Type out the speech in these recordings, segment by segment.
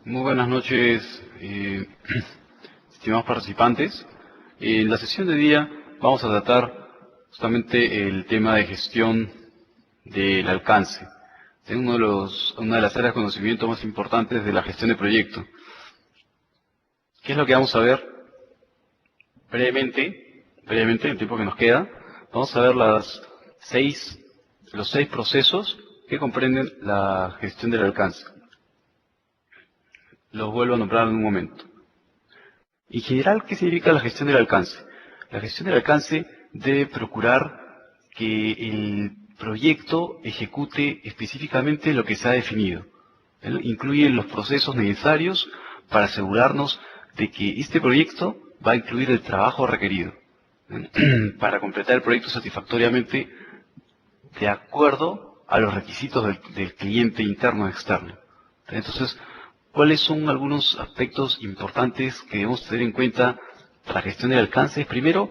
Muy buenas noches, estimados participantes. En la sesión de día vamos a tratar justamente el tema de gestión del alcance. Es una de las áreas de conocimiento más importantes de la gestión de proyecto. ¿Qué es lo que vamos a ver brevemente, en el tiempo que nos queda? Vamos a ver los seis procesos que comprenden la gestión del alcance. Los vuelvo a nombrar en un momento. En general, ¿qué significa la gestión del alcance? La gestión del alcance debe procurar que el proyecto ejecute específicamente lo que se ha definido. Incluye los procesos necesarios para asegurarnos de que este proyecto va a incluir el trabajo requerido para completar el proyecto satisfactoriamente de acuerdo a los requisitos del cliente interno y externo. Entonces, ¿cuáles son algunos aspectos importantes que debemos tener en cuenta para la gestión del alcance? Primero,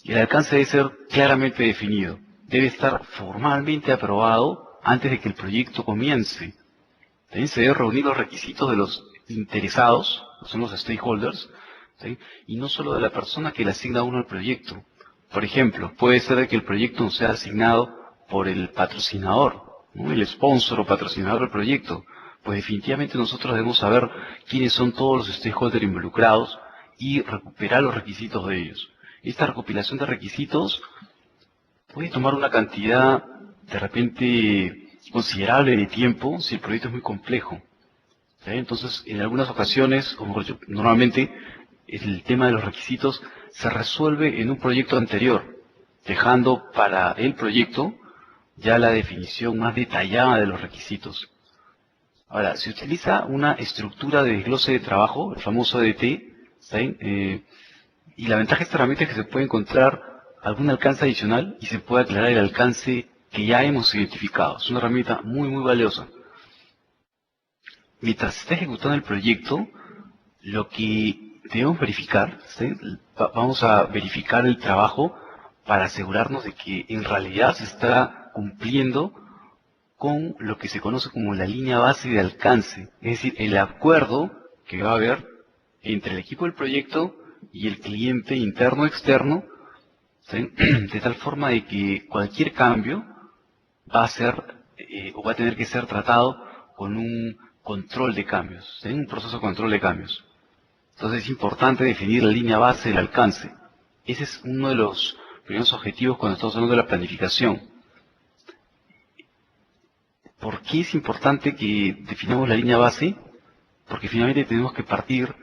el alcance debe ser claramente definido. Debe estar formalmente aprobado antes de que el proyecto comience. También se deben reunir los requisitos de los interesados, que son los stakeholders, ¿sí? Y no solo de la persona que le asigna a uno al proyecto. Por ejemplo, puede ser que el proyecto sea asignado por el patrocinador, ¿no? El sponsor o patrocinador del proyecto. Pues definitivamente nosotros debemos saber quiénes son todos los stakeholders involucrados y recuperar los requisitos de ellos. Esta recopilación de requisitos puede tomar una cantidad de repente considerable de tiempo si el proyecto es muy complejo. ¿Sí? Entonces, en algunas ocasiones, o mejor dicho, normalmente, el tema de los requisitos se resuelve en un proyecto anterior, dejando para el proyecto ya la definición más detallada de los requisitos. Ahora, se utiliza una estructura de desglose de trabajo, el famoso ADT, ¿sí? Y la ventaja de esta herramienta es que se puede encontrar algún alcance adicional y se puede aclarar el alcance que ya hemos identificado. Es una herramienta muy valiosa. Mientras se está ejecutando el proyecto, lo que debemos verificar, ¿sí? Vamos a verificar el trabajo para asegurarnos de que en realidad se está cumpliendo con lo que se conoce como la línea base de alcance, es decir, el acuerdo que va a haber entre el equipo del proyecto y el cliente interno o externo, ¿sí? De tal forma de que cualquier cambio va a ser o va a tener que ser tratado con un control de cambios, ¿sí? Un proceso de control de cambios. Entonces es importante definir la línea base del alcance. Ese es uno de los primeros objetivos cuando estamos hablando de la planificación. ¿Por qué es importante que definamos la línea base? Porque finalmente tenemos que partir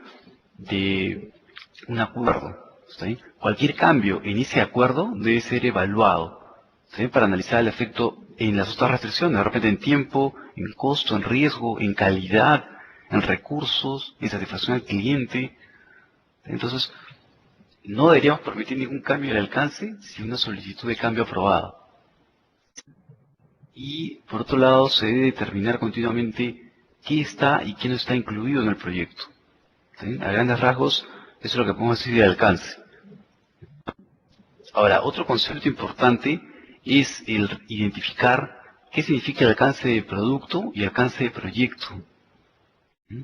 de un acuerdo, ¿sí? Cualquier cambio en ese acuerdo debe ser evaluado, ¿sí? Para analizar el efecto en las otras restricciones, de repente en tiempo, en costo, en riesgo, en calidad, en recursos, en satisfacción al cliente. Entonces, no deberíamos permitir ningún cambio en el alcance sin una solicitud de cambio aprobada. Y por otro lado, se debe determinar continuamente qué está y qué no está incluido en el proyecto, ¿sí? A grandes rasgos, eso es lo que podemos decir de alcance. Ahora, otro concepto importante es el identificar qué significa el alcance de producto y alcance de proyecto. ¿Mm?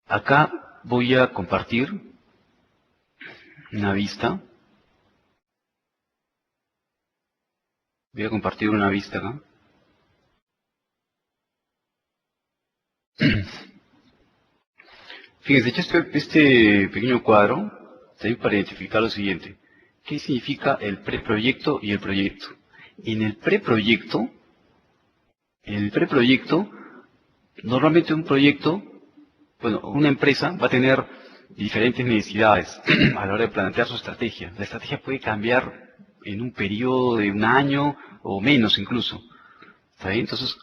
Acá voy a compartir una vista. Voy a compartir una vista acá. Fíjense, este pequeño cuadro sirve para identificar lo siguiente. ¿Qué significa el preproyecto y el proyecto? En el preproyecto, normalmente un proyecto, bueno, una empresa va a tener diferentes necesidades a la hora de plantear su estrategia. La estrategia puede cambiar en un periodo de un año o menos incluso. ¿Está bien? Entonces,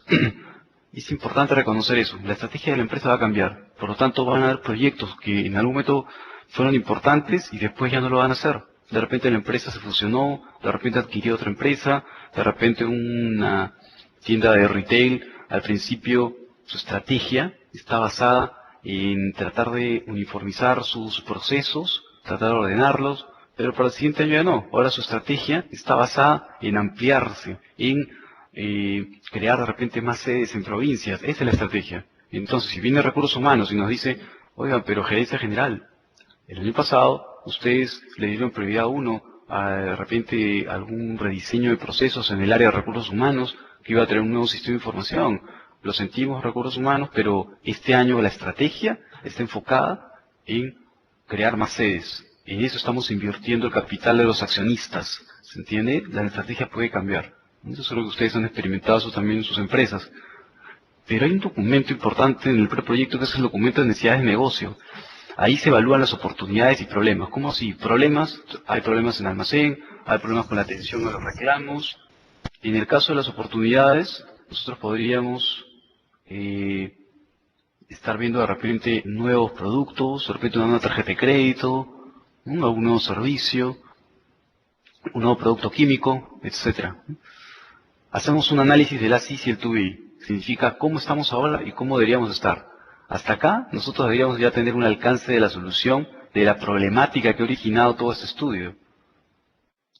es importante reconocer eso. La estrategia de la empresa va a cambiar. Por lo tanto, van a haber proyectos que en algún momento fueron importantes y después ya no lo van a hacer. De repente la empresa se fusionó, de repente adquirió otra empresa, de repente una tienda de retail, al principio su estrategia está basada en tratar de uniformizar sus procesos, tratar de ordenarlos, pero para el siguiente año ya no. Ahora su estrategia está basada en ampliarse, en crear de repente más sedes en provincias. Esa es la estrategia. Entonces, si viene recursos humanos y nos dice, oigan, pero gerencia general, el año pasado ustedes le dieron prioridad a uno, a de repente algún rediseño de procesos en el área de recursos humanos, que iba a tener un nuevo sistema de información. Lo sentimos recursos humanos, pero este año la estrategia está enfocada en crear más sedes. En eso estamos invirtiendo el capital de los accionistas. ¿Se entiende? La estrategia puede cambiar. Eso es lo que ustedes han experimentado eso también en sus empresas. Pero hay un documento importante en el preproyecto que es el documento de necesidades de negocio. Ahí se evalúan las oportunidades y problemas. ¿Cómo así? Problemas, hay problemas en almacén, hay problemas con la atención a los reclamos. En el caso de las oportunidades, nosotros podríamos estar viendo de repente nuevos productos, de repente una nueva tarjeta de crédito, algún nuevo servicio, un nuevo producto químico, etcétera. Hacemos un análisis del ASIS y el TUI. Significa cómo estamos ahora y cómo deberíamos estar. Hasta acá, nosotros deberíamos ya tener un alcance de la solución de la problemática que ha originado todo este estudio.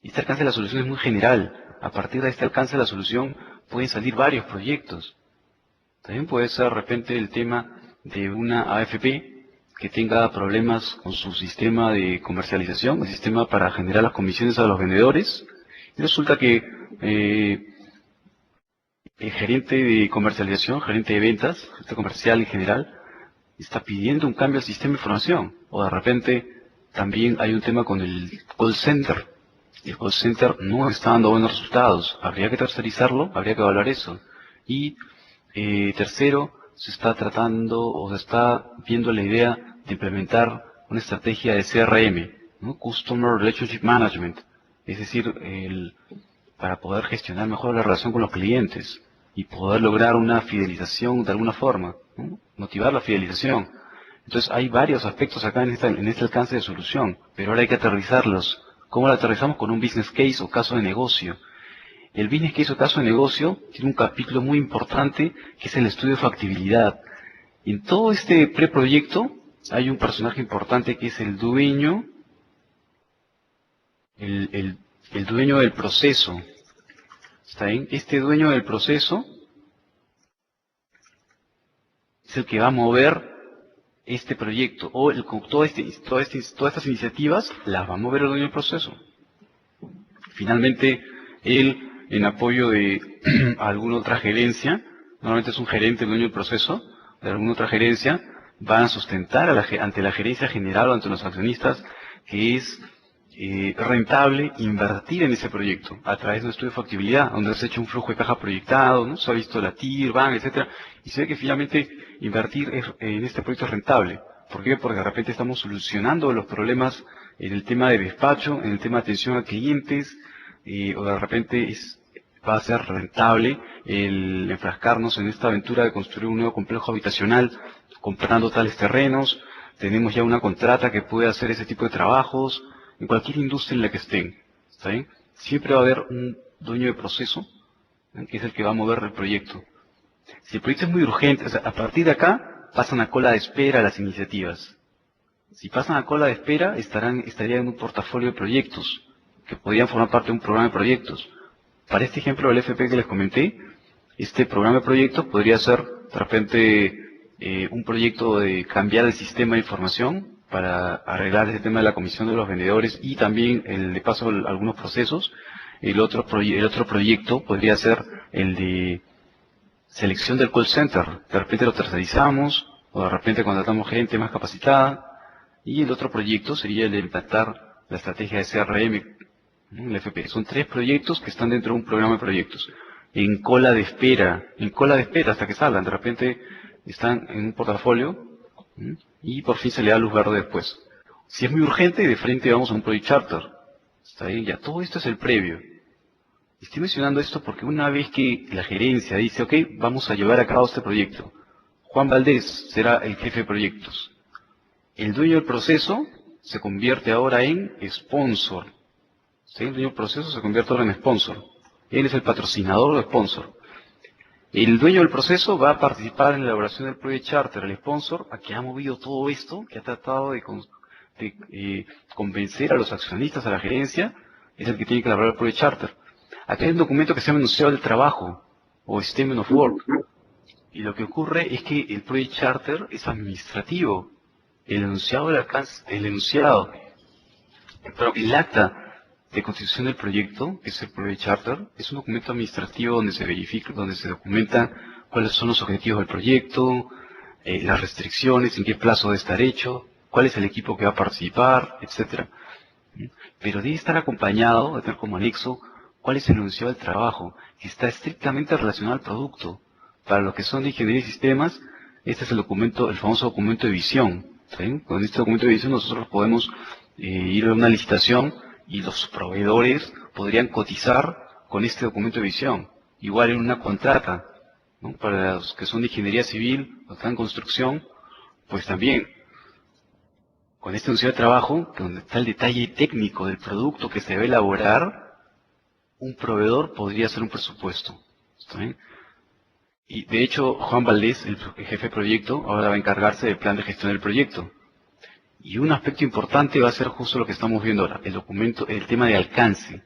Y este alcance de la solución es muy general. A partir de este alcance de la solución pueden salir varios proyectos. También puede ser de repente el tema de una AFP que tenga problemas con su sistema de comercialización, el sistema para generar las comisiones a los vendedores. Y resulta que el gerente de comercialización, gerente de ventas, gerente comercial en general, está pidiendo un cambio al sistema de información. O de repente también hay un tema con el call center. El call center no está dando buenos resultados. Habría que tercerizarlo, habría que evaluar eso. Y tercero, se está tratando o se está viendo la idea de implementar una estrategia de CRM, ¿no? Customer Relationship Management. Es decir, para poder gestionar mejor la relación con los clientes y poder lograr una fidelización de alguna forma, ¿no? Motivar la fidelización. Entonces hay varios aspectos acá en este alcance de solución, pero ahora hay que aterrizarlos. ¿Cómo lo aterrizamos? Con un business case o caso de negocio. El business case o caso de negocio tiene un capítulo muy importante que es el estudio de factibilidad. En todo este preproyecto hay un personaje importante que es el dueño, el dueño del proceso. ¿Está bien? Este dueño del proceso es el que va a mover este proyecto, o con todas estas iniciativas las va a mover el dueño del proceso. Finalmente, él, en apoyo de alguna otra gerencia, normalmente es un gerente, el dueño del proceso, de alguna otra gerencia, van a sustentar ante la gerencia general o ante los accionistas que es rentable invertir en ese proyecto a través de un estudio de factibilidad, donde se ha hecho un flujo de caja proyectado, ¿no? Se ha visto la TIR, BAN, etcétera, y se ve que finalmente invertir en este proyecto es rentable. ¿Por qué? Porque de repente estamos solucionando los problemas en el tema de despacho, en el tema de atención a clientes, o de repente va a ser rentable el enfrascarnos en esta aventura de construir un nuevo complejo habitacional comprando tales terrenos. Tenemos ya una contrata que puede hacer ese tipo de trabajos en cualquier industria en la que estén. ¿Está bien? Siempre va a haber un dueño de proceso, ¿eh? Que es el que va a mover el proyecto. Si el proyecto es muy urgente, o sea, a partir de acá pasan a cola de espera las iniciativas. Si pasan a cola de espera, estarían en un portafolio de proyectos que podrían formar parte de un programa de proyectos. Para este ejemplo del FP que les comenté, este programa de proyectos podría ser de repente un proyecto de cambiar el sistema de información para arreglar ese tema de la comisión de los vendedores y también de paso algunos procesos. El otro proyecto podría ser el de selección del call center. De repente lo tercerizamos o de repente contratamos gente más capacitada. Y el otro proyecto sería el de implantar la estrategia de CRM, ¿no? El FP. Son 3 proyectos que están dentro de un programa de proyectos. En cola de espera hasta que salgan. De repente están en un portafolio, ¿no? Y por fin se le da luz verde después. Si es muy urgente, de frente vamos a un project charter. Está ahí ya. Todo esto es el previo. Estoy mencionando esto porque una vez que la gerencia dice, ok, vamos a llevar a cabo este proyecto, Juan Valdés será el jefe de proyectos. El dueño del proceso se convierte ahora en sponsor. ¿Sí? El dueño del proceso se convierte ahora en sponsor. Él es el patrocinador o sponsor. El dueño del proceso va a participar en la elaboración del Project Charter. El sponsor, a que ha movido todo esto, que ha tratado de convencer a los accionistas, a la gerencia, es el que tiene que elaborar el Project Charter. Acá hay un documento que se llama Enunciado del Trabajo, o Statement of Work. Y lo que ocurre es que el Project Charter es administrativo. El enunciado del alcance, el acta de constitución del proyecto, que es el Project Charter, es un documento administrativo donde se verifica, donde se documenta cuáles son los objetivos del proyecto, las restricciones, en qué plazo debe estar hecho, cuál es el equipo que va a participar, etcétera. Pero debe estar acompañado, de tener como anexo, cuál es el enunciado del trabajo, que está estrictamente relacionado al producto. Para los que son de ingeniería de sistemas, este es el documento, el famoso documento de visión. ¿Sí? Con este documento de visión nosotros podemos ir a una licitación y los proveedores podrían cotizar con este documento de visión. Igual en una contrata, ¿no? Para los que son de ingeniería civil o están en construcción, pues también con este enunciado de trabajo, donde está el detalle técnico del producto que se debe elaborar, un proveedor podría hacer un presupuesto. ¿Está bien? Y de hecho, Juan Valdés, el jefe de proyecto, ahora va a encargarse del plan de gestión del proyecto. Y un aspecto importante va a ser justo lo que estamos viendo ahora, el documento, el tema de alcance,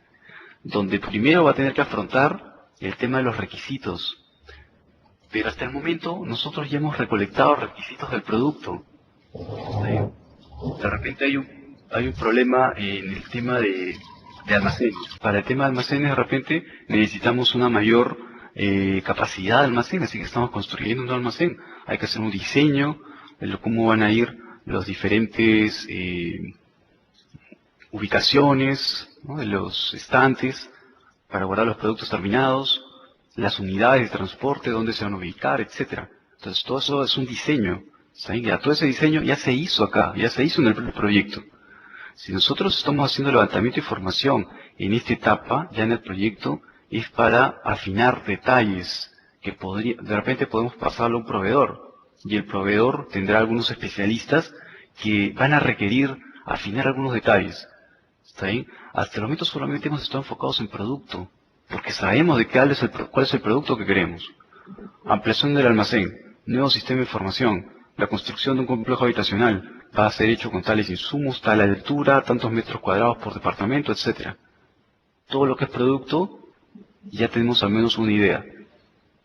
donde primero va a tener que afrontar el tema de los requisitos. Pero hasta el momento nosotros ya hemos recolectado requisitos del producto. ¿Sí? De repente hay un problema en el tema de almacenes. Para el tema de almacenes, de repente necesitamos una mayor capacidad de almacén, así que estamos construyendo un almacén. Hay que hacer un diseño de cómo van a ir los diferentes ubicaciones, ¿no? De los estantes para guardar los productos terminados, las unidades de transporte, dónde se van a ubicar, etcétera. Entonces todo eso es un diseño. ¿Sí? Ya, todo ese diseño ya se hizo acá, ya se hizo en el proyecto. Si nosotros estamos haciendo levantamiento de información en esta etapa, ya en el proyecto, es para afinar detalles que de repente podemos pasarlo a un proveedor. Y el proveedor tendrá algunos especialistas que van a requerir afinar algunos detalles. ¿Está bien? Hasta el momento solamente hemos estado enfocados en producto, porque sabemos de cuál es el producto que queremos. Ampliación del almacén, nuevo sistema de información, la construcción de un complejo habitacional va a ser hecho con tales insumos, tal altura, tantos metros cuadrados por departamento, etcétera. Todo lo que es producto, ya tenemos al menos una idea.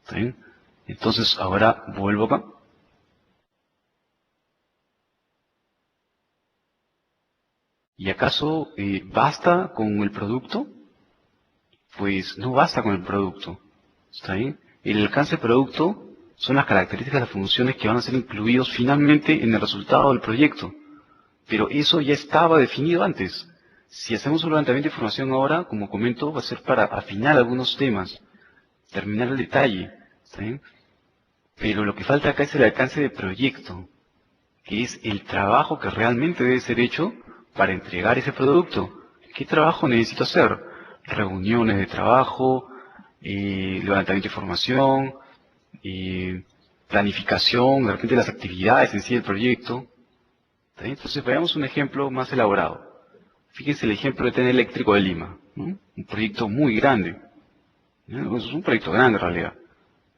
¿Sí? Entonces, ahora vuelvo acá. ¿Y acaso basta con el producto? Pues no basta con el producto. ¿Está bien? El alcance del producto son las características de las funciones que van a ser incluidos finalmente en el resultado del proyecto. Pero eso ya estaba definido antes. Si hacemos un levantamiento de información ahora, como comento, va a ser para afinar algunos temas, terminar el detalle. ¿Sí? Pero lo que falta acá es el alcance del proyecto, que es el trabajo que realmente debe ser hecho para entregar ese producto. ¿Qué trabajo necesito hacer? Reuniones de trabajo, levantamiento de información, planificación, de repente las actividades en sí del proyecto. ¿Sí? Entonces veamos un ejemplo más elaborado. Fíjense el ejemplo de Tren Eléctrico de Lima, ¿no? Un proyecto muy grande. ¿No? Es un proyecto grande en realidad.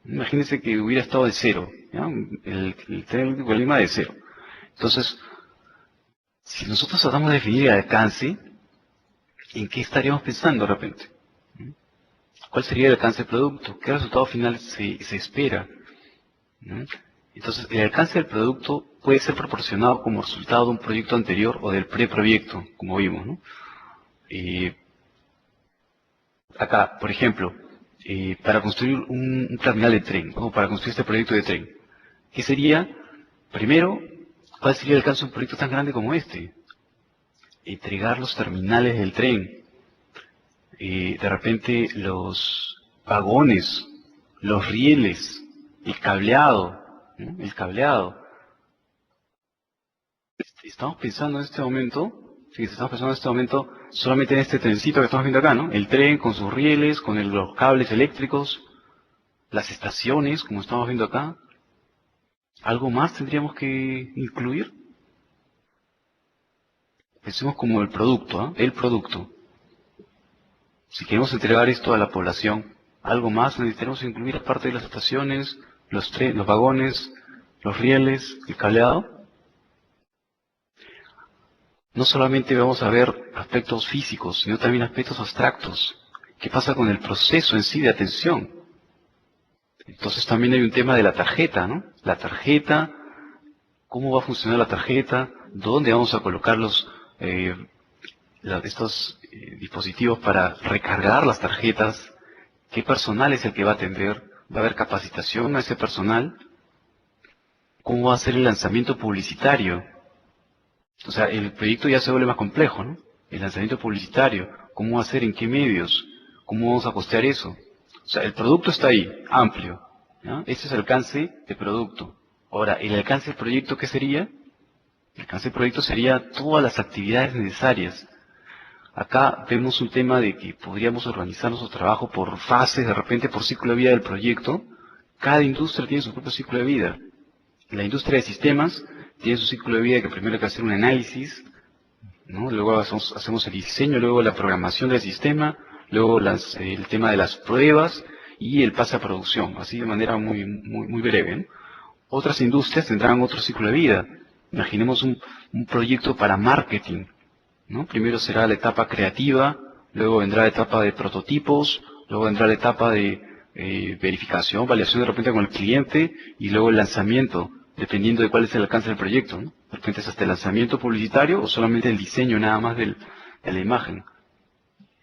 Imagínense que hubiera estado de cero, ¿ya? El Tren Eléctrico de Lima de cero. Entonces, si nosotros tratamos de definir el alcance, ¿en qué estaríamos pensando de repente? ¿Cuál sería el alcance del producto? ¿Qué resultado final se espera? ¿No? Entonces, el alcance del producto puede ser proporcionado como resultado de un proyecto anterior o del preproyecto, como vimos, ¿no? Acá, por ejemplo, para construir un terminal de tren, o para construir este proyecto de tren, ¿qué sería? Primero, ¿cuál sería el alcance de un proyecto tan grande como este? Entregar los terminales del tren, de repente los vagones, los rieles, el cableado, ¿no? El cableado. Estamos pensando en este momento, fíjense, estamos pensando en este momento solamente en este trencito que estamos viendo acá, ¿no? El tren con sus rieles, con los cables eléctricos, las estaciones, como estamos viendo acá. ¿Algo más tendríamos que incluir? Pensemos como el producto, ¿ah? El producto. Si queremos entregar esto a la población, algo más necesitamos incluir aparte de las estaciones, los vagones, los rieles, el cableado. No solamente vamos a ver aspectos físicos, sino también aspectos abstractos. ¿Qué pasa con el proceso en sí de atención? Entonces también hay un tema de la tarjeta, ¿no? La tarjeta, cómo va a funcionar la tarjeta, dónde vamos a colocar estos dispositivos para recargar las tarjetas, qué personal es el que va a atender, va a haber capacitación a ese personal, cómo va a ser el lanzamiento publicitario. O sea, el proyecto ya se vuelve más complejo, ¿no? El lanzamiento publicitario, cómo va a ser, en qué medios, cómo vamos a costear eso. O sea, el producto está ahí, amplio, ¿no? Ese es el alcance de producto. Ahora, el alcance del proyecto, ¿qué sería? El alcance del proyecto sería todas las actividades necesarias. Acá vemos un tema de que podríamos organizar nuestro trabajo por fases, de repente por ciclo de vida del proyecto. Cada industria tiene su propio ciclo de vida. La industria de sistemas tiene su ciclo de vida que primero hay que hacer un análisis, ¿no? Luego hacemos el diseño, luego la programación del sistema, luego el tema de las pruebas y el pase a producción, así de manera muy breve, ¿no? Otras industrias tendrán otro ciclo de vida. Imaginemos un proyecto para marketing, ¿no? Primero será la etapa creativa, luego vendrá la etapa de prototipos, luego vendrá la etapa de verificación, validación de repente con el cliente y luego el lanzamiento, dependiendo de cuál es el alcance del proyecto, ¿no? De repente es hasta el lanzamiento publicitario o solamente el diseño nada más de la imagen.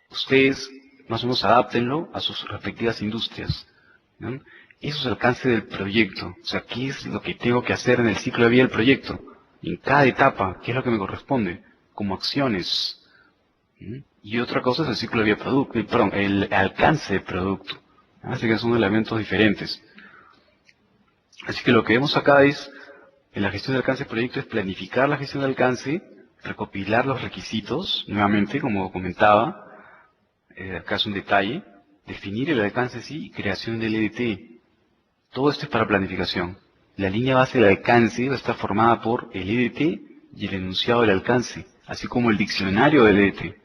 Ustedes más o menos adáptenlo a sus respectivas industrias, ¿no? Eso es el alcance del proyecto. O sea, ¿qué es lo que tengo que hacer en el ciclo de vida del proyecto? En cada etapa, ¿qué es lo que me corresponde? Como acciones. Y otra cosa es el ciclo de vida producto, perdón, el alcance del producto. Así que son elementos diferentes. Así que lo que vemos acá es, en la gestión de alcance del proyecto, es planificar la gestión de alcance, recopilar los requisitos, nuevamente, como comentaba, acá es un detalle, definir el alcance sí y creación del EDT. Todo esto es para planificación. La línea base del alcance va a estar formada por el EDT y el enunciado del alcance, así como el diccionario del EDT.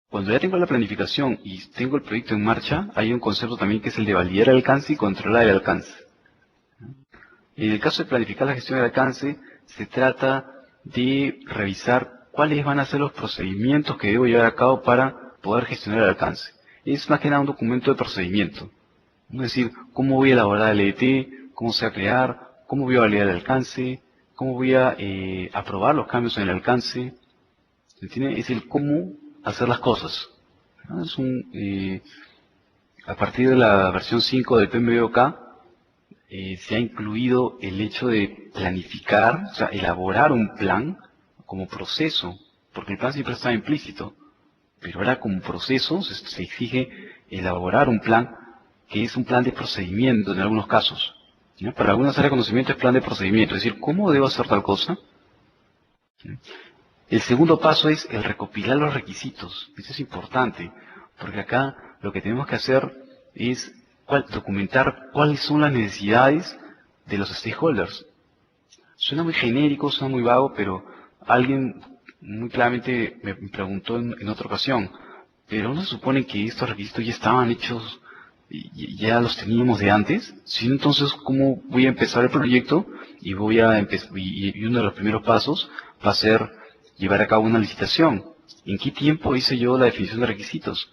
Cuando ya tengo la planificación y tengo el proyecto en marcha, hay un concepto también que es el de validar el alcance y controlar el alcance. En el caso de planificar la gestión del alcance, se trata de revisar cuáles van a ser los procedimientos que debo llevar a cabo para poder gestionar el alcance. Es más que nada un documento de procedimiento. Es decir, cómo voy a elaborar el EDT, cómo se va a crear, cómo voy a validar el alcance, cómo voy a aprobar los cambios en el alcance. ¿Se entiende? Es el cómo hacer las cosas. ¿No? A partir de la versión 5 del PMBOK, se ha incluido el hecho de planificar, o sea, elaborar un plan como proceso, porque el plan siempre está implícito, pero ahora como proceso se exige elaborar un plan que es un plan de procedimiento en algunos casos. ¿No? Para algunas áreas de conocimiento es plan de procedimiento, es decir, ¿cómo debo hacer tal cosa? ¿Sí? El segundo paso es el recopilar los requisitos. Eso es importante, porque acá lo que tenemos que hacer es documentar cuáles son las necesidades de los stakeholders. Suena muy genérico, suena muy vago, pero alguien muy claramente me preguntó en otra ocasión, pero ¿no se supone que estos requisitos ya estaban hechos y ya los teníamos de antes? Si no, entonces, ¿cómo voy a empezar el proyecto? Y y uno de los primeros pasos va a ser llevar a cabo una licitación. ¿En qué tiempo hice yo la definición de requisitos?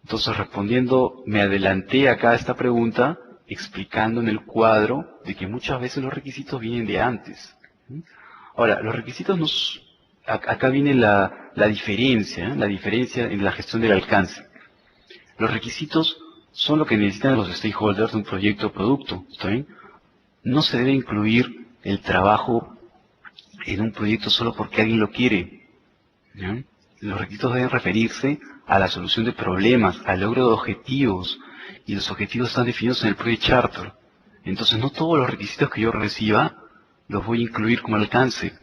Entonces, respondiendo, me adelanté acá a esta pregunta, explicando en el cuadro de que muchas veces los requisitos vienen de antes. Ahora, los requisitos acá viene la diferencia, ¿eh? La diferencia en la gestión del alcance. Los requisitos son lo que necesitan los stakeholders de un proyecto o producto, ¿está bien? No se debe incluir el trabajo en un proyecto solo porque alguien lo quiere, ¿ya? Los requisitos deben referirse a la solución de problemas, al logro de objetivos, y los objetivos están definidos en el Project Charter. Entonces, no todos los requisitos que yo reciba los voy a incluir como alcance.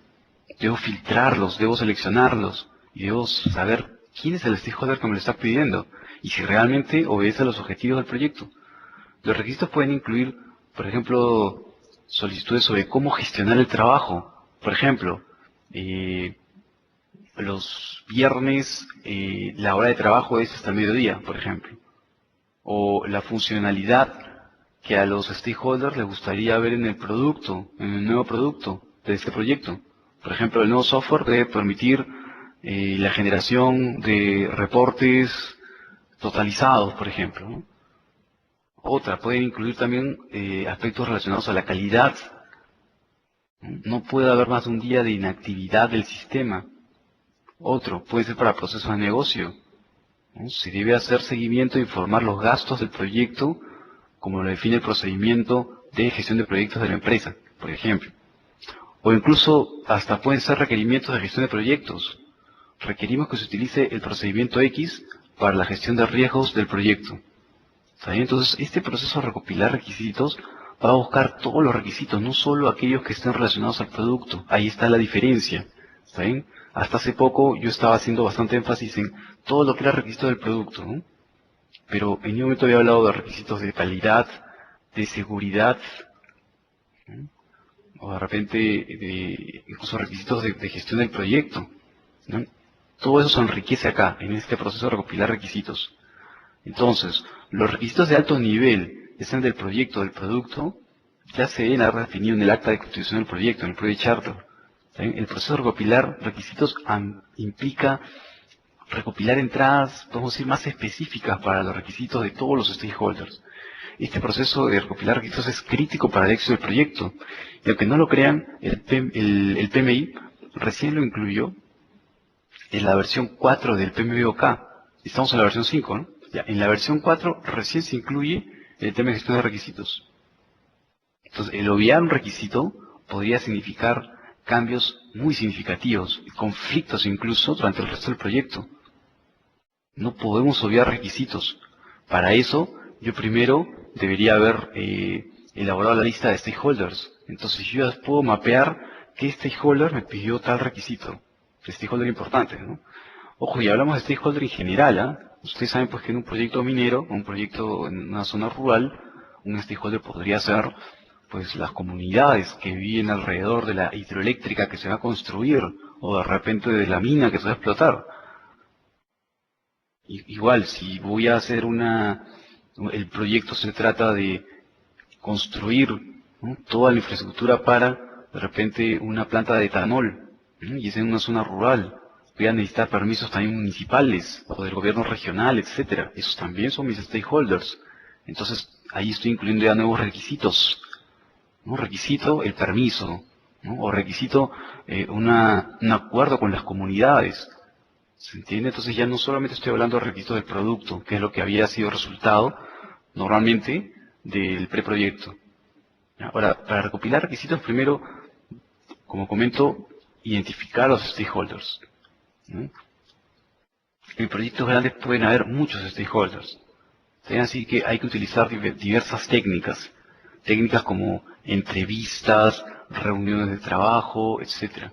Debo filtrarlos, debo seleccionarlos, y debo saber quién es el stakeholder que me lo está pidiendo, y si realmente obedece a los objetivos del proyecto. Los requisitos pueden incluir, por ejemplo, solicitudes sobre cómo gestionar el trabajo. Por ejemplo, los viernes la hora de trabajo es hasta el mediodía, por ejemplo. O la funcionalidad que a los stakeholders les gustaría ver en el producto, en el nuevo producto de este proyecto. Por ejemplo, el nuevo software debe permitir la generación de reportes totalizados, por ejemplo, ¿no? Otra, pueden incluir también aspectos relacionados a la calidad. No puede haber más de un día de inactividad del sistema. Otro, puede ser para procesos de negocio, ¿no? Se debe hacer seguimiento e informar los gastos del proyecto, como lo define el procedimiento de gestión de proyectos de la empresa, por ejemplo. O incluso hasta pueden ser requerimientos de gestión de proyectos. Requerimos que se utilice el procedimiento X para la gestión de riesgos del proyecto. ¿Está bien? Entonces, este proceso de recopilar requisitos va a buscar todos los requisitos, no solo aquellos que estén relacionados al producto. Ahí está la diferencia. ¿Está bien? Hasta hace poco yo estaba haciendo bastante énfasis en todo lo que era requisito del producto, ¿no? Pero en ningún momento había hablado de requisitos de calidad, de seguridad, ¿no? O de repente incluso requisitos de gestión del proyecto, ¿no? Todo eso se enriquece acá, en este proceso de recopilar requisitos. Entonces, los requisitos de alto nivel, ya sean del proyecto o del producto, ya se deben haber definido en el acta de constitución del proyecto, en el Project Charter. ¿Saben? El proceso de recopilar requisitos implica recopilar entradas, podemos decir, más específicas para los requisitos de todos los stakeholders. Este proceso de recopilar requisitos es crítico para el éxito del proyecto. Y aunque no lo crean, el PMI recién lo incluyó en la versión 4 del PMBOK. Estamos en la versión 5, ¿no? Ya, en la versión 4 recién se incluye el tema de gestión de requisitos. Entonces, el obviar un requisito podría significar cambios muy significativos, conflictos incluso durante el resto del proyecto. No podemos obviar requisitos. Para eso, yo primero debería haber elaborado la lista de stakeholders. Entonces, yo ya puedo mapear qué stakeholder me pidió tal requisito. Stakeholder importante, ¿no? Ojo, y hablamos de stakeholder en general, ¿ah? Ustedes saben pues que en un proyecto minero, un proyecto en una zona rural, un stakeholder podría ser pues las comunidades que viven alrededor de la hidroeléctrica que se va a construir o de repente de la mina que se va a explotar. Igual, si voy a hacer el proyecto se trata de construir, ¿no?, toda la infraestructura para de repente una planta de etanol, ¿no?, y es en una zona rural. Voy a necesitar permisos también municipales o del gobierno regional, etcétera. Esos también son mis stakeholders. Entonces, ahí estoy incluyendo ya nuevos requisitos, ¿no? Requisito el permiso, ¿no? O requisito un acuerdo con las comunidades. ¿Se entiende? Entonces ya no solamente estoy hablando de requisitos del producto, que es lo que había sido resultado normalmente del preproyecto. Ahora, para recopilar requisitos, primero, como comento, identificar a los stakeholders, ¿no? En proyectos grandes pueden haber muchos stakeholders. Así que hay que utilizar diversas técnicas. Técnicas como entrevistas, reuniones de trabajo, etc.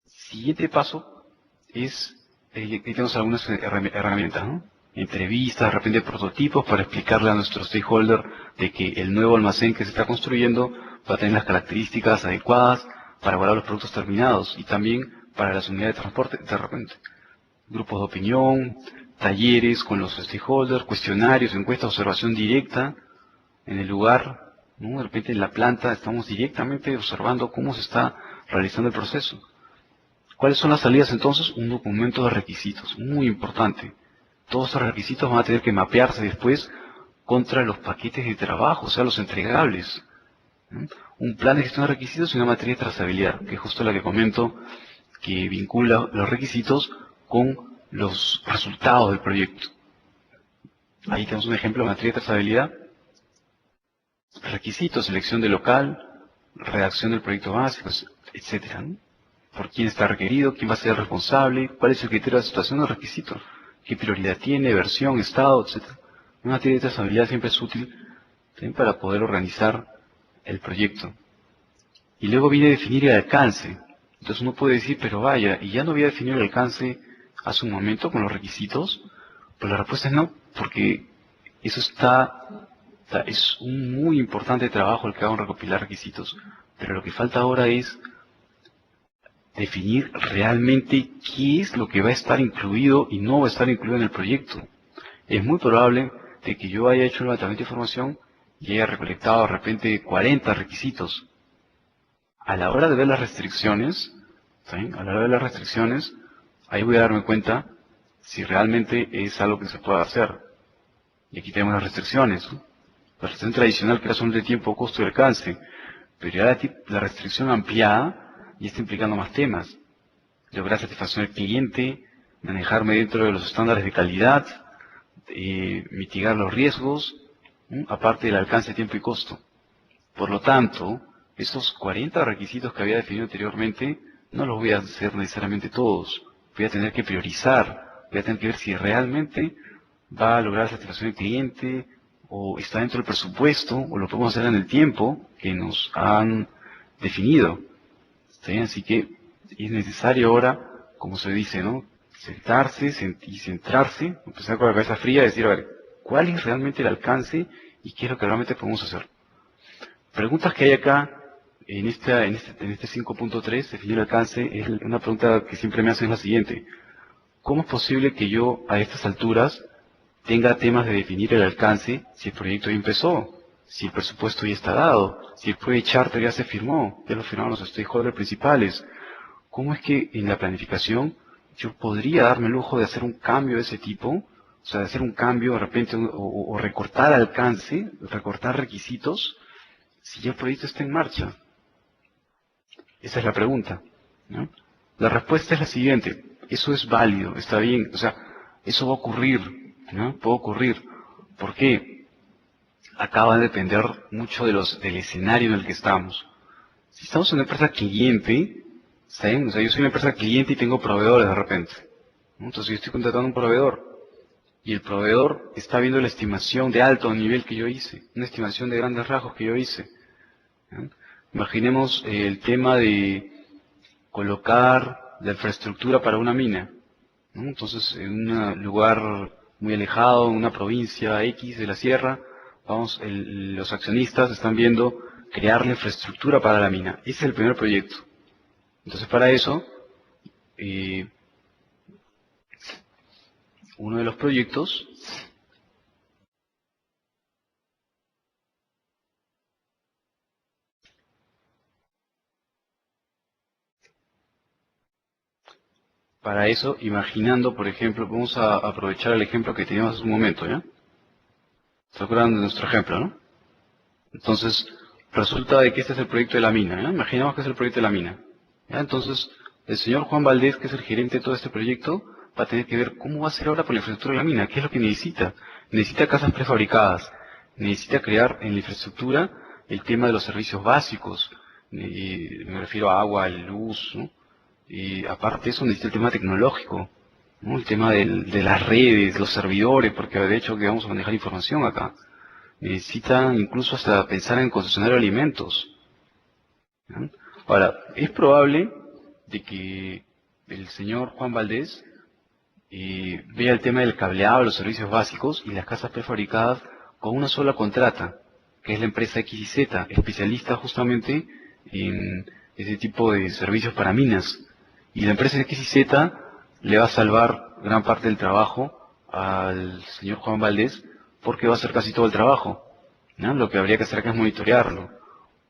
Siguiente paso es, aquí tenemos algunas herramientas, ¿no? Entrevistas, de repente prototipos para explicarle a nuestro stakeholder de que el nuevo almacén que se está construyendo va a tener las características adecuadas para guardar los productos terminados y también para las unidades de transporte, de repente. Grupos de opinión, talleres con los stakeholders, cuestionarios, encuestas, observación directa en el lugar, ¿no? De repente en la planta estamos directamente observando cómo se está realizando el proceso. ¿Cuáles son las salidas entonces? Un documento de requisitos, muy importante. Todos estos requisitos van a tener que mapearse después contra los paquetes de trabajo, o sea, los entregables, ¿no? Un plan de gestión de requisitos y una materia de trazabilidad, que es justo la que comento, que vincula los requisitos con los resultados del proyecto. Ahí tenemos un ejemplo de materia de trazabilidad. Requisitos, selección de local, redacción del proyecto básico, etcétera, ¿no? Por quién está requerido, quién va a ser el responsable, cuál es el criterio de aceptación del requisito, qué prioridad tiene, versión, estado, etcétera. Una materia de trazabilidad siempre es útil también para poder organizar el proyecto. Y luego viene a definir el alcance. Entonces uno puede decir, pero vaya, ¿y ya no había definido el alcance hace un momento con los requisitos? Pues la respuesta es no, porque eso es un muy importante trabajo el que hagan recopilar requisitos. Pero lo que falta ahora es definir realmente qué es lo que va a estar incluido y no va a estar incluido en el proyecto. Es muy probable de que yo haya hecho el levantamiento de información y haya recolectado de repente 40 requisitos. A la hora de ver las restricciones, ¿sí?, a la hora de ver las restricciones, ahí voy a darme cuenta si realmente es algo que se puede hacer. Y aquí tenemos las restricciones, ¿no? La restricción tradicional que era solo de tiempo, costo y alcance. Pero ya la restricción ampliada ya está implicando más temas. Lograr satisfacción del cliente, manejarme dentro de los estándares de calidad, mitigar los riesgos, ¿no? Aparte del alcance, tiempo y costo. Por lo tanto, esos 40 requisitos que había definido anteriormente, no los voy a hacer necesariamente todos. Voy a tener que priorizar, voy a tener que ver si realmente va a lograr satisfacción del cliente, o está dentro del presupuesto, o lo podemos hacer en el tiempo que nos han definido. ¿Sí? Así que es necesario ahora, como se dice, ¿no? Sentarse y centrarse, empezar con la cabeza fría y decir, a ver, ¿cuál es realmente el alcance y qué es lo que realmente podemos hacer? Preguntas que hay acá en este 5.3, definir el alcance, es una pregunta que siempre me hacen es la siguiente. ¿Cómo es posible que yo a estas alturas tenga temas de definir el alcance si el proyecto ya empezó, si el presupuesto ya está dado, si el Project Charter ya se firmó, ya lo firmaron los stakeholders principales? ¿Cómo es que en la planificación yo podría darme el lujo de hacer un cambio de ese tipo? O sea, de hacer un cambio de repente o recortar alcance, recortar requisitos, si ya el proyecto está en marcha. Esa es la pregunta, ¿no? La respuesta es la siguiente. Eso es válido, está bien. O sea, eso va a ocurrir, ¿no? Puede ocurrir. ¿Por qué? Acá va a depender mucho del escenario en el que estamos. Si estamos en una empresa cliente, ¿está bien? O sea, yo soy una empresa cliente y tengo proveedores de repente, ¿no? Entonces yo estoy contratando a un proveedor y el proveedor está viendo la estimación de alto nivel que yo hice, una estimación de grandes rasgos que yo hice, ¿no? Imaginemos el tema de colocar la infraestructura para una mina, ¿no? Entonces, en un lugar muy alejado, en una provincia X de la sierra, los accionistas están viendo crear la infraestructura para la mina. Ese es el primer proyecto. Entonces, para eso, eh, uno de los proyectos, para eso, imaginando, por ejemplo, vamos a aprovechar el ejemplo que teníamos hace un momento, ¿ya? ¿Se acuerdan de nuestro ejemplo, no? Entonces, resulta de que este es el proyecto de la mina, ¿ya? Imaginamos que es el proyecto de la mina, ¿ya? Entonces, el señor Juan Valdés, que es el gerente de todo este proyecto, va a tener que ver cómo va a ser ahora por la infraestructura de la mina, qué es lo que necesita. Necesita casas prefabricadas, necesita crear en la infraestructura el tema de los servicios básicos, me refiero a agua, luz, ¿no? Y aparte de eso necesita el tema tecnológico, ¿no? El tema de las redes, los servidores, porque de hecho que vamos a manejar información acá. Necesita incluso hasta pensar en concesionar alimentos, ¿no? Ahora, es probable de que el señor Juan Valdés vea el tema del cableado, los servicios básicos y las casas prefabricadas con una sola contrata, que es la empresa X y Z, especialista justamente en ese tipo de servicios para minas. Y la empresa X y Z le va a salvar gran parte del trabajo al señor Juan Valdés porque va a hacer casi todo el trabajo, ¿no? Lo que habría que hacer acá es monitorearlo.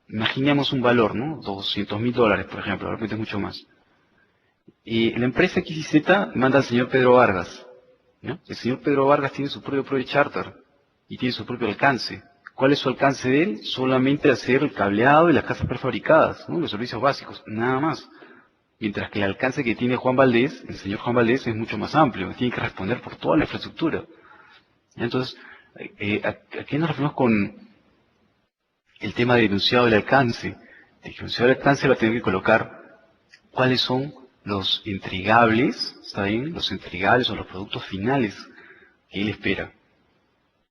Imaginemos un valor, ¿no? $200.000, por ejemplo, de repente es mucho más. Y la empresa X y Z manda al señor Pedro Vargas, ¿no? El señor Pedro Vargas tiene su propio Project Charter y tiene su propio alcance. ¿Cuál es su alcance de él? Solamente hacer el cableado y las casas prefabricadas, ¿no? Los servicios básicos, nada más. Mientras que el alcance que tiene Juan Valdés, el señor Juan Valdés, es mucho más amplio, tiene que responder por toda la infraestructura. Entonces, ¿a qué nos referimos con el tema del enunciado del alcance? El enunciado del alcance va a tener que colocar cuáles son los entregables, ¿está bien? Los entregables o los productos finales que él espera.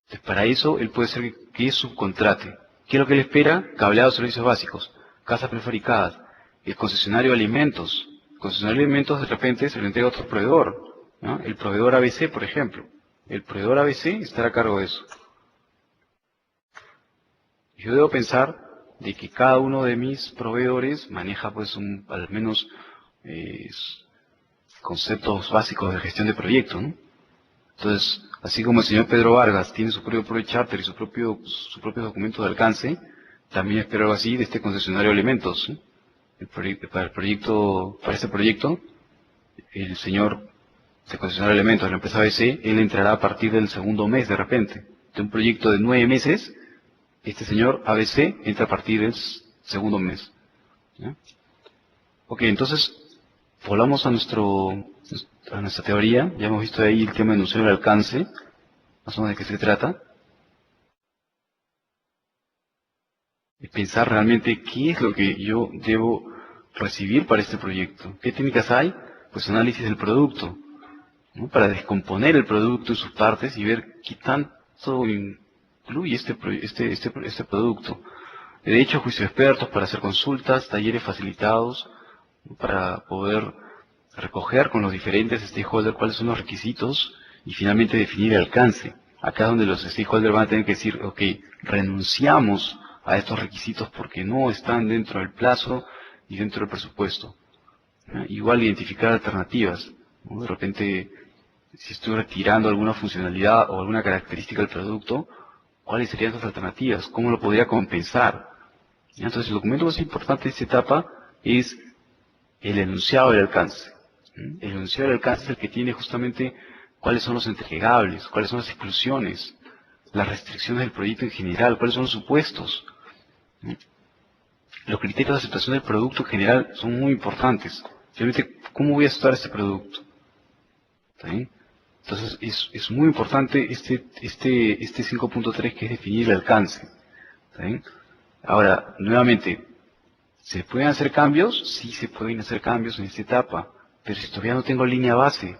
Entonces, para eso, él puede ser que subcontrate. ¿Qué es lo que él espera? Cableado de servicios básicos, casas prefabricadas, el concesionario de alimentos. El concesionario de alimentos de repente se lo entrega a otro proveedor, ¿no? El proveedor ABC, por ejemplo. El proveedor ABC estará a cargo de eso. Yo debo pensar de que cada uno de mis proveedores maneja pues al menos eh, conceptos básicos de gestión de proyecto, ¿no? Entonces, así como el señor Pedro Vargas tiene su propio Project Charter y su propio documento de alcance, también espero algo así de este concesionario de alimentos, ¿sí? Para este proyecto, el señor de concesionario de alimentos de la empresa ABC, él entrará a partir del segundo mes de repente, de un proyecto de 9 meses, este señor ABC entra a partir del segundo mes. ¿Ya? Ok, entonces, volvamos a nuestra teoría. Ya hemos visto ahí el tema de enunciar el alcance, más o menos de qué se trata. Y pensar realmente qué es lo que yo debo recibir para este proyecto. ¿Qué técnicas hay? Pues análisis del producto, ¿no? Para descomponer el producto en sus partes y ver qué tanto incluye este producto. De hecho, juicio de expertos para hacer consultas, talleres facilitados, ¿no? Para poder recoger con los diferentes stakeholders cuáles son los requisitos y finalmente definir el alcance. Acá es donde los stakeholders van a tener que decir, ok, renunciamos a estos requisitos porque no están dentro del plazo y dentro del presupuesto. ¿Ya? Igual identificar alternativas, ¿no? De repente, si estoy retirando alguna funcionalidad o alguna característica del producto, ¿cuáles serían esas alternativas? ¿Cómo lo podría compensar? ¿Ya? Entonces, el documento más importante de esta etapa es el enunciado del alcance. El enunciado del alcance es el que tiene justamente cuáles son los entregables, cuáles son las exclusiones, las restricciones del proyecto en general, cuáles son los supuestos. Los criterios de aceptación del producto en general son muy importantes. Finalmente, ¿cómo voy a aceptar este producto? ¿Está bien? Entonces, es muy importante este 5.3 que es definir el alcance. ¿Está bien? Ahora, nuevamente, ¿se pueden hacer cambios? Sí, se pueden hacer cambios en esta etapa, pero si todavía no tengo línea base,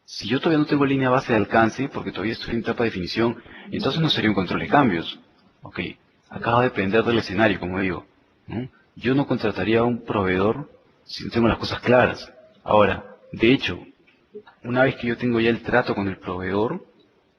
si yo todavía no tengo línea base de alcance, porque todavía estoy en etapa de definición, entonces no sería un control de cambios. Ok, acaba de depender del escenario, como digo, ¿no? Yo no contrataría a un proveedor si no tengo las cosas claras. Ahora, de hecho, una vez que yo tengo ya el trato con el proveedor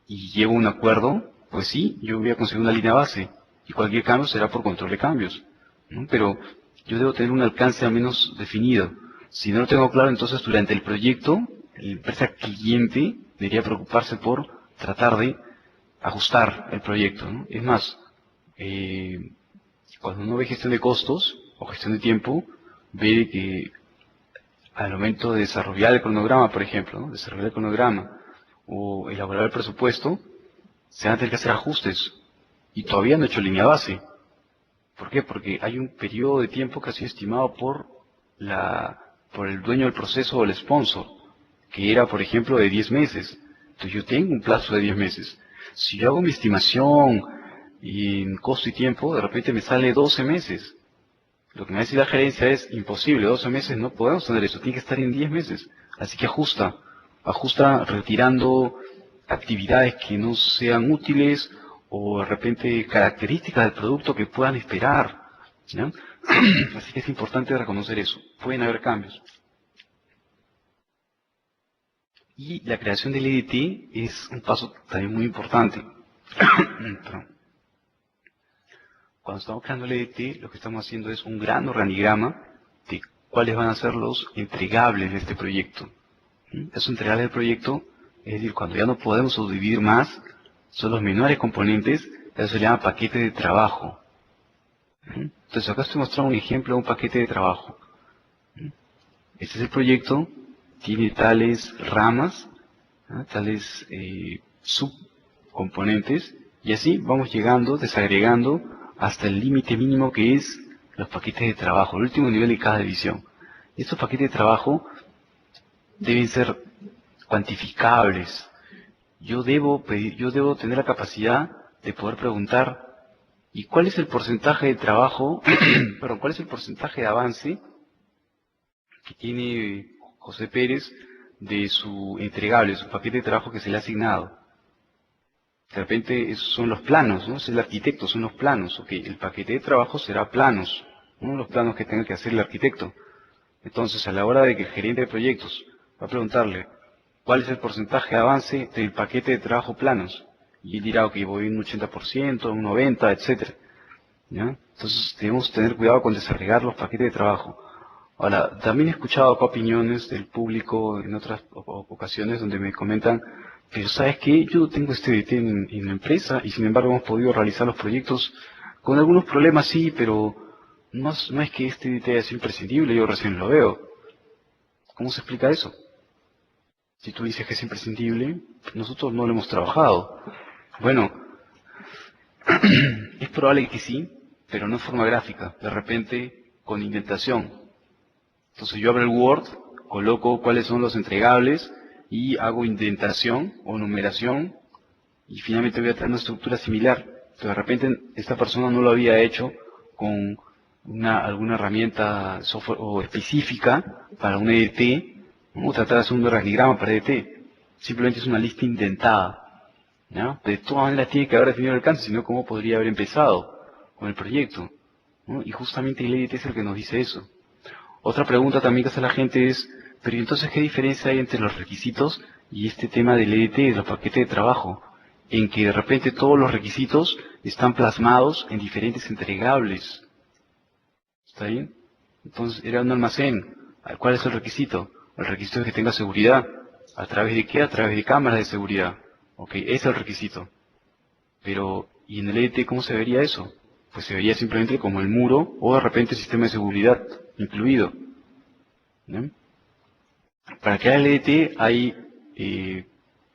y llevo un acuerdo, pues sí, yo voy a conseguir una línea base y cualquier cambio será por control de cambios, ¿no? Pero yo debo tener un alcance al menos definido. Si no lo tengo claro, entonces durante el proyecto, la empresa cliente debería preocuparse por tratar de ajustar el proyecto, ¿no? Es más, cuando uno ve gestión de costos o gestión de tiempo, ve que al momento de desarrollar el cronograma, por ejemplo, ¿no? Desarrollar el cronograma o elaborar el presupuesto, se van a tener que hacer ajustes y todavía no he hecho línea base. ¿Por qué? Porque hay un periodo de tiempo que ha sido estimado por el dueño del proceso o el sponsor, que era, por ejemplo, de 10 meses. Entonces yo tengo un plazo de 10 meses. Si yo hago mi estimación y en costo y tiempo, de repente me sale 12 meses. Lo que me va a decir la gerencia es imposible, 12 meses no podemos tener eso, tiene que estar en 10 meses. Así que ajusta retirando actividades que no sean útiles o de repente características del producto que puedan esperar. ¿Ya? Así que es importante reconocer eso. Pueden haber cambios. Y la creación del EDT es un paso también muy importante. Perdón. Cuando estamos creando el EDT, lo que estamos haciendo es un gran organigrama de cuáles van a ser los entregables de este proyecto. Esos entregables del proyecto, es decir, cuando ya no podemos subdividir más, son los menores componentes, eso se llama paquete de trabajo. Entonces acá estoy mostrando un ejemplo de un paquete de trabajo. Este es el proyecto, tiene tales ramas, ¿no? Tales subcomponentes, y así vamos llegando, desagregando, hasta el límite mínimo que es los paquetes de trabajo, el último nivel de cada división. Estos paquetes de trabajo deben ser cuantificables. Yo debo tener la capacidad de poder preguntar, ¿y cuál es el porcentaje de trabajo, perdón, cuál es el porcentaje de avance que tiene José Pérez de su entregable, su paquete de trabajo que se le ha asignado? De repente esos son los planos, ¿no? Es el arquitecto, son los planos. Ok, el paquete de trabajo será planos, ¿no? Los planos que tenga que hacer el arquitecto. Entonces, a la hora de que el gerente de proyectos va a preguntarle cuál es el porcentaje de avance del paquete de trabajo planos, y él dirá, ok, voy en un 80%, un 90%, etcétera. ¿Ya? Entonces, debemos tener cuidado con desagregar los paquetes de trabajo. Ahora, también he escuchado acá opiniones del público en otras ocasiones donde me comentan, pero ¿sabes qué? Yo tengo este DT en la empresa y sin embargo hemos podido realizar los proyectos con algunos problemas, sí, pero no es que este DT es imprescindible, yo recién lo veo. ¿Cómo se explica eso? Si tú dices que es imprescindible, nosotros no lo hemos trabajado. Bueno, Es probable que sí, pero no en forma gráfica, de repente con indentación. Entonces yo abro el Word, coloco cuáles son los entregables y hago indentación o numeración y finalmente voy a tener una estructura similar. Pero de repente esta persona no lo había hecho con alguna herramienta software o específica para un EDT, ¿no? Tratar de hacer un organigrama para EDT. Simplemente es una lista indentada. ¿Ya? De todas maneras tiene que haber definido el alcance, sino cómo podría haber empezado con el proyecto, ¿no? Y justamente el EDT es el que nos dice eso. Otra pregunta también que hace la gente es, pero ¿y entonces qué diferencia hay entre los requisitos y este tema del EDT, de los paquetes de trabajo? En que de repente todos los requisitos están plasmados en diferentes entregables. ¿Está bien? Entonces era un almacén. ¿Cuál es el requisito? El requisito es que tenga seguridad. ¿A través de qué? A través de cámaras de seguridad. Ok, ese es el requisito. Pero, ¿y en el EDT cómo se vería eso? Pues se vería simplemente como el muro o de repente el sistema de seguridad incluido. ¿No? Para crear el EDT hay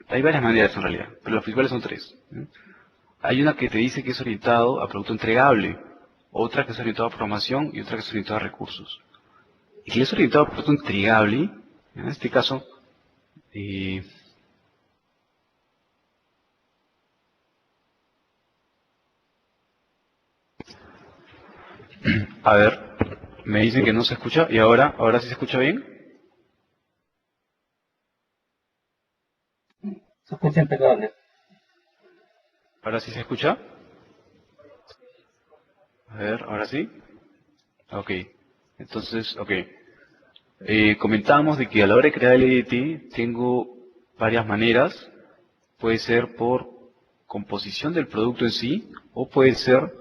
varias maneras en realidad, pero las principales son tres. ¿No? Hay una que te dice que es orientado a producto entregable, otra que es orientado a programación y otra que es orientado a recursos. Y si es orientado a producto entregable, en este caso, eh, a ver, me dicen que no se escucha y ahora sí se escucha bien. Se escucha impecable. Ahora sí se escucha. A ver, ahora sí. Ok. Entonces, ok. Comentábamos de que a la hora de crear el EDT tengo varias maneras. Puede ser por composición del producto en sí, o puede ser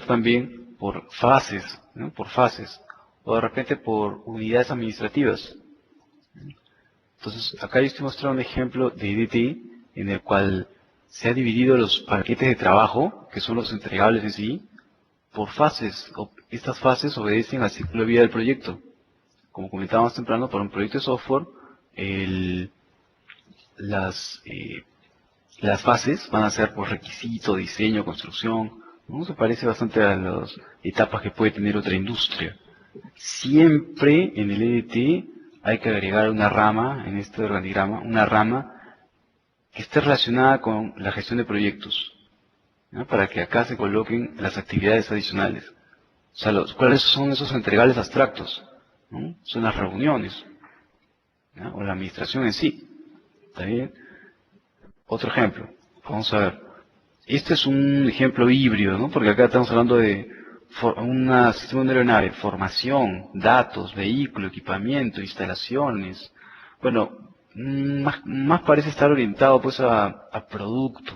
también por fases, ¿no? Por fases, o de repente por unidades administrativas. Entonces, acá yo estoy mostrando un ejemplo de EDT en el cual se ha dividido los paquetes de trabajo, que son los entregables en sí, por fases. Estas fases obedecen al ciclo de vida del proyecto. Como comentábamos temprano, para un proyecto de software, el- las, eh, las fases van a ser por requisito, diseño, construcción. ¿No? Se parece bastante a las etapas que puede tener otra industria. Siempre en el EDT hay que agregar una rama, en este organigrama, una rama que esté relacionada con la gestión de proyectos, ¿no? Para que acá se coloquen las actividades adicionales. O sea, ¿cuáles son esos entregables abstractos? ¿No? Son las reuniones, ¿ya? O la administración en sí. ¿Está bien? Otro ejemplo. Vamos a ver. Este es un ejemplo híbrido, ¿no? Porque acá estamos hablando de un sistema de una aeronave, formación, datos, vehículo, equipamiento, instalaciones. Bueno, más parece estar orientado pues a producto,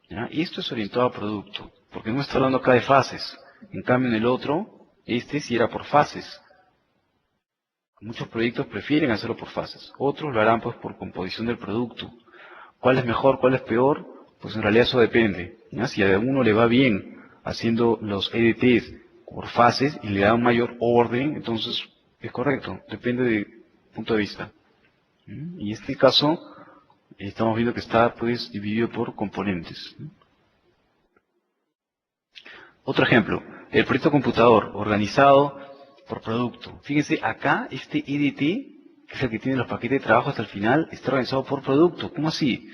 ¿ya? Y esto es orientado a producto, porque no está hablando acá de fases. En cambio en el otro, este sí era por fases. Muchos proyectos prefieren hacerlo por fases, otros lo harán pues por composición del producto. ¿Cuál es mejor, cuál es peor? Pues en realidad eso depende, ¿ya? Si a uno le va bien haciendo los EDTs por fases y le da un mayor orden, entonces es correcto, depende del punto de vista. ¿Mm? Y en este caso estamos viendo que está pues dividido por componentes. Otro ejemplo, el proyecto computador organizado por producto. Fíjense, acá este EDT, que es el que tiene los paquetes de trabajo hasta el final, está organizado por producto. ¿Cómo así?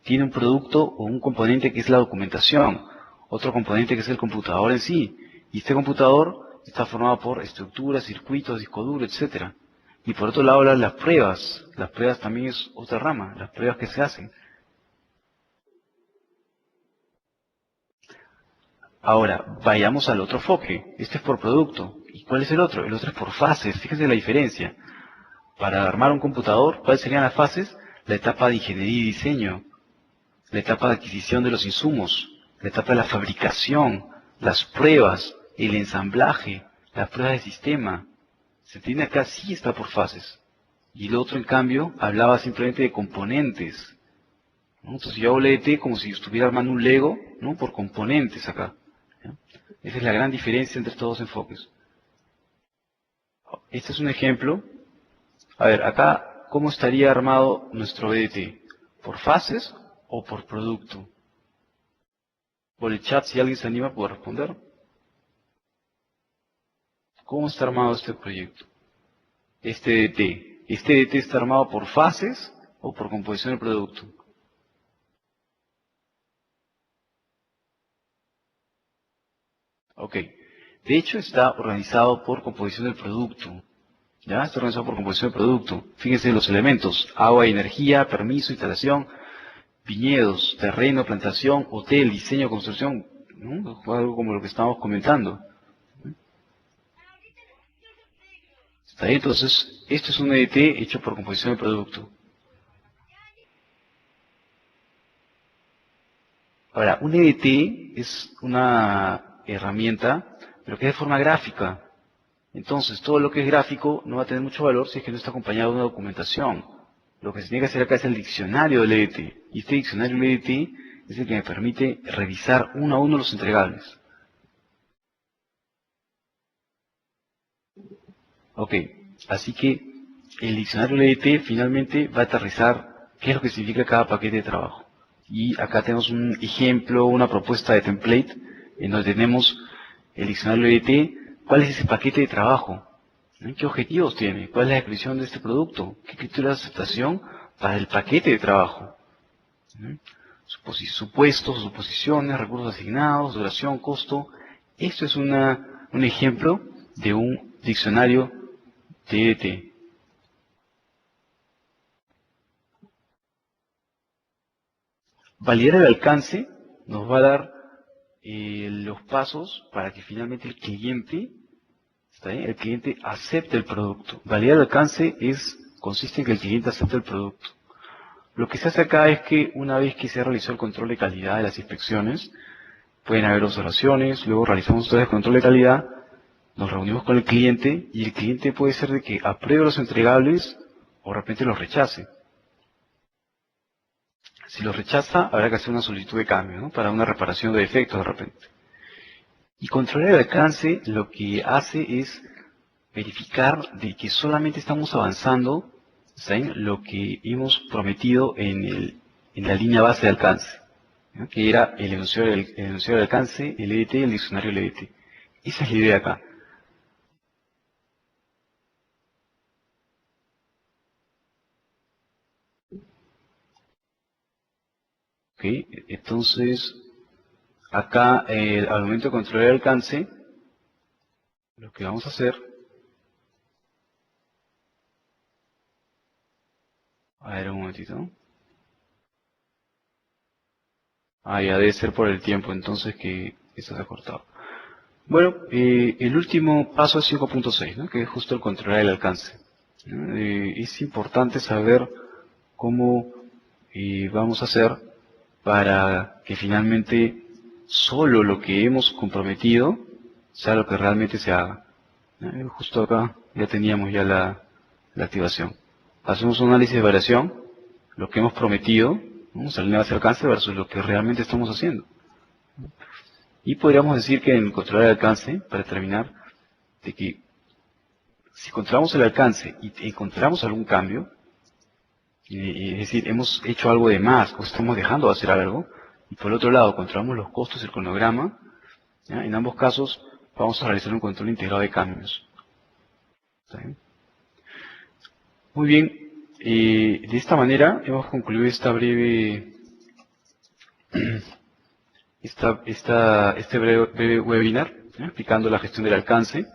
Tiene un producto o un componente que es la documentación, otro componente que es el computador en sí. Y este computador está formado por estructuras, circuitos, disco duro, etcétera. Y por otro lado, las pruebas. Las pruebas también es otra rama, las pruebas que se hacen. Ahora, vayamos al otro enfoque. Este es por producto. ¿Y cuál es el otro? El otro es por fases. Fíjense la diferencia. Para armar un computador, ¿cuáles serían las fases? La etapa de ingeniería y diseño, la etapa de adquisición de los insumos, la etapa de la fabricación, las pruebas, el ensamblaje, las pruebas de sistema. Se tiene acá, sí está por fases. Y el otro, en cambio, hablaba simplemente de componentes, ¿no? Entonces yo hago LDT como si estuviera armando un Lego, ¿no? Por componentes acá, ¿ya? Esa es la gran diferencia entre estos dos enfoques. Este es un ejemplo. A ver, acá, ¿cómo estaría armado nuestro BDT? ¿Por fases o por producto? Por el chat, si alguien se anima, puedo responder. ¿Cómo está armado este proyecto? Este DT. ¿Este DT está armado por fases o por composición del producto? Ok. De hecho, está organizado por composición del producto. ¿Ya? Está organizado por composición del producto. Fíjense los elementos. Agua y energía, permiso, instalación, viñedos, terreno, plantación, hotel, diseño, construcción. ¿No? Algo como lo que estábamos comentando. ¿Está bien? Entonces, esto es un EDT hecho por composición del producto. Ahora, un EDT es una herramienta, pero que es de forma gráfica. Entonces, todo lo que es gráfico no va a tener mucho valor si es que no está acompañado de una documentación. Lo que se tiene que hacer acá es el diccionario del EDT. Y este diccionario del EDT es el que me permite revisar uno a uno los entregables. Ok, así que el diccionario del EDT finalmente va a aterrizar qué es lo que significa cada paquete de trabajo. Y acá tenemos un ejemplo, una propuesta de template, en donde tenemos el diccionario EDT, cuál es ese paquete de trabajo, ¿no? ¿Qué objetivos tiene? ¿Cuál es la descripción de este producto? ¿Qué criterios de aceptación para el paquete de trabajo? ¿No? Supuestos, suposiciones, recursos asignados, duración, costo. Esto es un ejemplo de un diccionario de EDT. Validar el alcance nos va a dar los pasos para que finalmente el cliente, ¿está bien? El cliente acepte el producto. Validar el alcance consiste en que el cliente acepte el producto. Lo que se hace acá es que una vez que se realizó el control de calidad de las inspecciones, pueden haber observaciones, luego realizamos ustedes el control de calidad, nos reunimos con el cliente y el cliente puede ser de que apruebe los entregables o de repente los rechace. Si los rechaza, habrá que hacer una solicitud de cambio, ¿no? Para una reparación de defectos de repente. Y controlar el alcance lo que hace es verificar de que solamente estamos avanzando, ¿saben? Lo que hemos prometido en la línea base de alcance, ¿no? Que era el enunciado de alcance, el EDT y el diccionario del EDT. Esa es la idea acá. ¿Ok? Entonces, acá al momento de controlar el alcance, lo que vamos a hacer, a ver un momentito. Ah, ya debe ser por el tiempo, entonces que esto se ha cortado. Bueno, el último paso es 5.6, ¿no? Que es justo el controlar el alcance, ¿no? Es importante saber cómo vamos a hacer para que finalmente solo lo que hemos comprometido sea lo que realmente se haga. Justo acá ya teníamos ya la activación. Hacemos un análisis de variación, lo que hemos prometido, ¿no? Salir hacia alcance versus lo que realmente estamos haciendo. Y podríamos decir que en controlar el alcance, para terminar, de que si controlamos el alcance y encontramos algún cambio, es decir, hemos hecho algo de más o estamos dejando de hacer algo, y por el otro lado controlamos los costos y el cronograma, ¿ya? En ambos casos vamos a realizar un control integrado de cambios. ¿Está bien? Muy bien, de esta manera hemos concluido esta breve, este breve webinar, ¿ya? Explicando la gestión del alcance.